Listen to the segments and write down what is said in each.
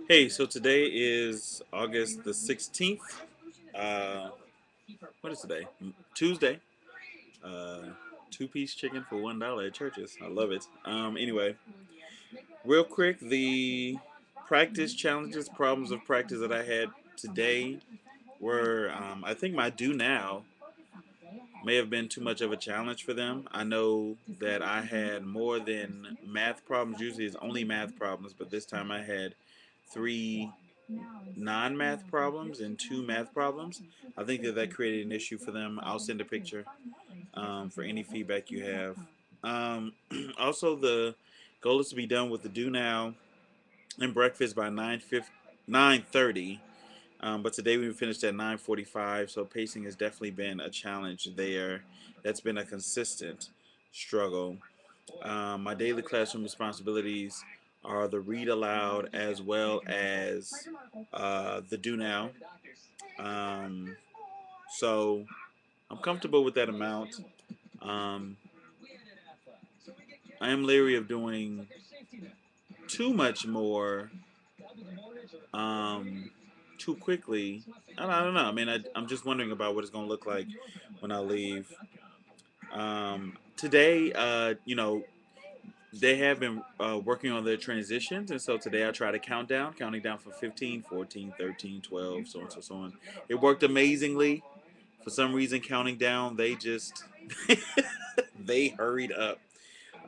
Hey, so today is August the 16th. Uh, what is today? Tuesday. Uh, Two-piece chicken for $1 at Churches. I love it. Anyway, real quick, the practice challenges, problems of practice that I had today were, I think my do now may have been too much of a challenge for them. I know that I had more than math problems. Usually it's only math problems, but this time I had three non-math problems and two math problems. I think that created an issue for them. I'll send a picture for any feedback you have. Also, the goal is to be done with the do now and breakfast by 9:30. But today we finished at 9:45, so pacing has definitely been a challenge there. That's been a consistent struggle. My daily classroom responsibilities are the read aloud as well as the do now. Um, so I'm comfortable with that amount. Um, I am leery of doing too much more um, too quickly. I don't know. I mean, I'm just wondering about what it's going to look like when I leave. Today, they have been working on their transitions, and so today I tried a countdown, counting down from 15, 14, 13, 12, so on, so on. It worked amazingly. For some reason, counting down, they just they hurried up.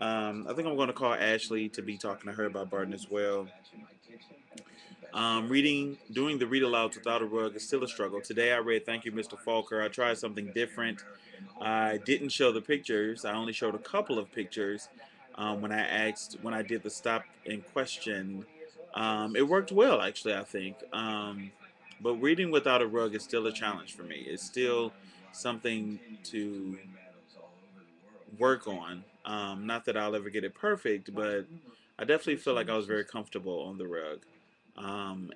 I think I'm going to call Ashley to be talking to her about Barton as well. Doing the read alouds without a rug is still a struggle. Today I read Thank You, Mr. Falker. I tried something different. I didn't show the pictures. I only showed a couple of pictures when I did the stop and question. It worked well, actually, I think. But reading without a rug is still a challenge for me. It's still something to work on. Not that I'll ever get it perfect, but I definitely feel like I was very comfortable on the rug.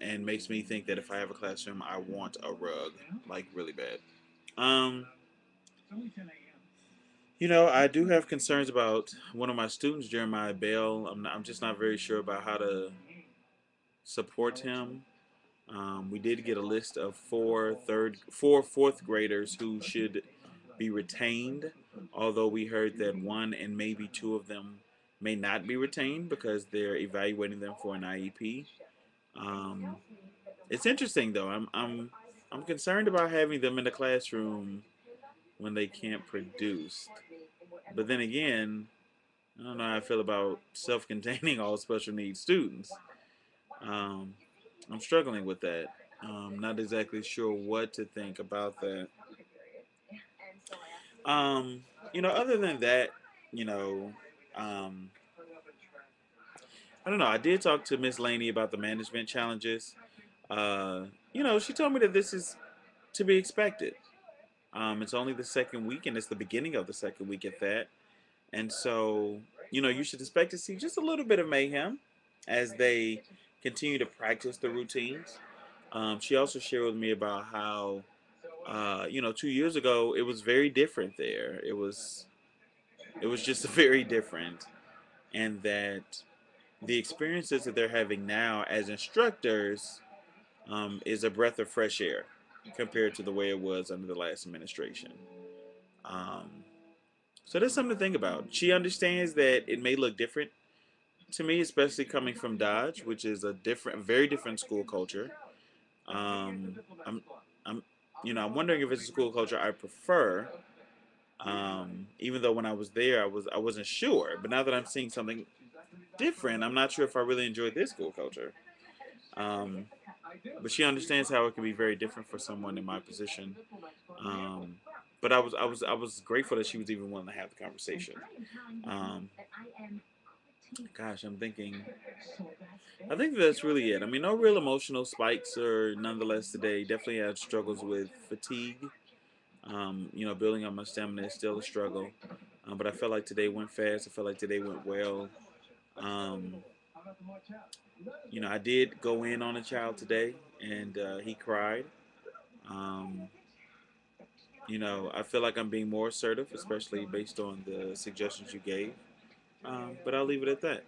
And makes me think that if I have a classroom, I want a rug, like really bad. Um, I do have concerns about one of my students, Jeremiah Bell. I'm just not very sure about how to support him. We did get a list of four fourth graders who should be retained, although we heard that one and maybe two of them may not be retained because they're evaluating them for an IEP. Um, it's interesting though. I'm concerned about having them in the classroom when they can't produce. But then again, I don't know how I feel about self-containing all special needs students. Um, I'm struggling with that. Not exactly sure what to think about that. Um, other than that, you know, um, I don't know. I did talk to Miss Laney about the management challenges. Uh, she told me that this is to be expected. It's only the second week, and it's the beginning of the second week at that. And so, you should expect to see just a little bit of mayhem as they continue to practice the routines. She also shared with me about how, 2 years ago it was very different there. It was just very different, and that the experiences that they're having now as instructors is a breath of fresh air compared to the way it was under the last administration. Um, so that's something to think about. She understands that it may look different to me, especially coming from Dodge, which is a very different school culture. Um, I'm, I'm, I'm wondering if it's a school culture I prefer. Even though when I was there, I wasn't sure, but now that I'm seeing something different, I'm not sure if I really enjoyed this school culture. Um, but she understands how it can be very different for someone in my position. Um, but I was grateful that she was even willing to have the conversation. Um, Gosh, I'm thinking. I think that's really it. I mean, no real emotional spikes, or nonetheless today. Definitely had struggles with fatigue. Building up my stamina is still a struggle. But I felt like today went fast. I felt like today went well. Um, I did go in on a child today, and he cried. Um, I feel like I'm being more assertive, especially based on the suggestions you gave. But I'll leave it at that.